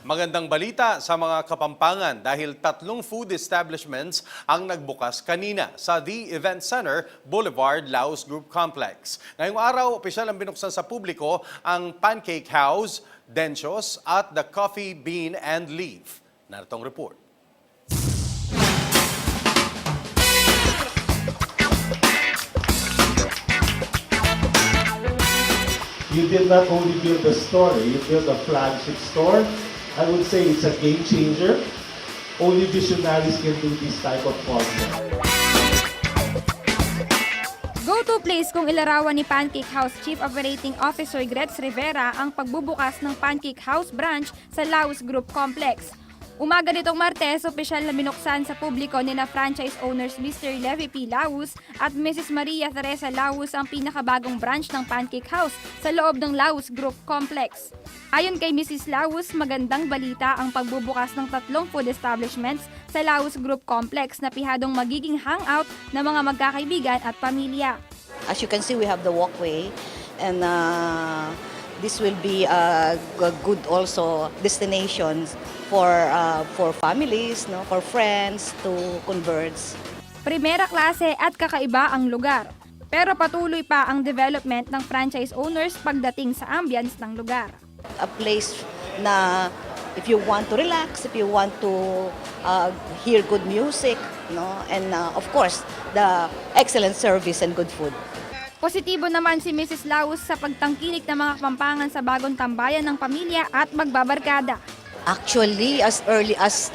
Magandang balita sa mga Kapampangan dahil tatlong food establishments ang nagbukas kanina sa The Event Centre Boulevard, LausGroup Complex. Ngayong araw, opisyal ang binuksan sa publiko ang Pancake House, Dencios at the Coffee, Bean and Leaf. Naritong report. You did not only build a store, you built a flagship store. I would say it's a game changer. Only visionaries can do this type of concept. Go-to place kung ilarawan ni Pancake House Chief Operating Officer Gretz Rivera ang pagbubukas ng Pancake House branch sa LausGroup Complex. Umaga nitong Martes, opisyal na binuksan sa publiko ni na franchise owners Mr. Levi P. Laus at Mrs. Maria Teresa Laus ang pinakabagong branch ng Pancake House sa loob ng LausGroup Complex. Ayon kay Mrs. Laus, magandang balita ang pagbubukas ng tatlong food establishments sa LausGroup Complex na pihadong magiging hangout ng mga magkakaibigan at pamilya. As you can see, we have the walkway and this will be a good also destinations for families, no, for friends to converge. Primera klase at kakaiba ang lugar. Pero patuloy pa ang development ng franchise owners pagdating sa ambience ng lugar. A place na if you want to relax, if you want to hear good music, no, and of course, the excellent service and good food. Positibo naman si Mrs. Laus sa pagtangkilik ng mga Kapampangan sa bagong tambayan ng pamilya at magbabarkada. Actually, as early as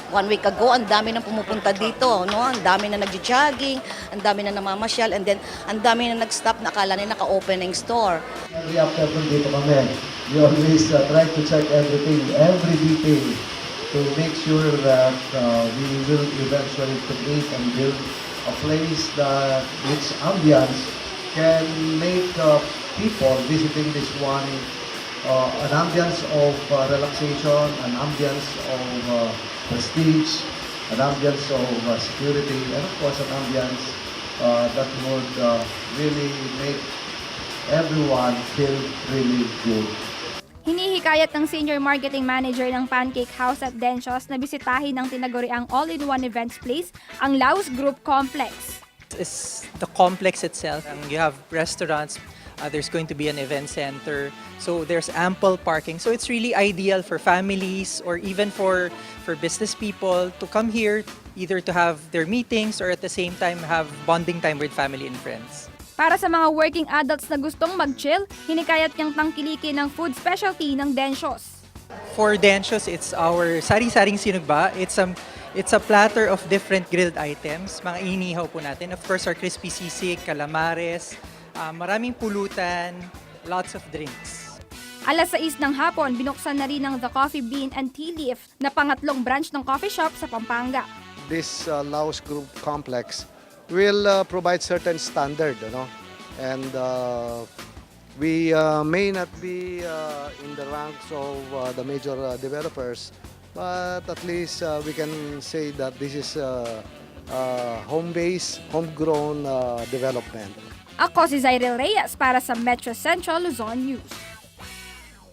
1 week ago, ang dami nang pumupunta dito, no? Ang dami na nagjo-jogging, ang dami na namamasyal, and then ang dami na nag-stop na akala nila naka-open ng store. Every afternoon dito kami, we always try to check everything, every detail to make sure that we will eventually create and build a place that its ambience can make people visiting this one an ambience of relaxation, an ambience of prestige, an ambience of security, and of course an ambience that would really make everyone feel really good. Hinihikayat ng Senior Marketing Manager ng Pancake House at Dencios na bisitahin ng tinaguriang all-in-one events place ang LausGroup Complex. Is the complex itself. You have restaurants, there's going to be an event center, so there's ample parking. So it's really ideal for families or even for business people to come here either to have their meetings or at the same time have bonding time with family and friends. Para sa mga working adults na gustong mag-chill, hinikayat niyang tangkilikin ng food specialty ng Dencios. For Dencios, it's our sari-saring sinugba. It's a platter of different grilled items. Mga inihaw po natin. Of course, our crispy sisig, calamares, maraming pulutan, lots of drinks. Alas 6 ng hapon, binuksan na rin ng The Coffee, Bean and Tea Leaf na pangatlong branch ng coffee shop sa Pampanga. This LausGroup Complex will provide certain standard, and we may not be in the ranks of the major developers, but at least we can say that this is home-based, homegrown development. Ako si Zyril Reyes para sa Metro Central Luzon News.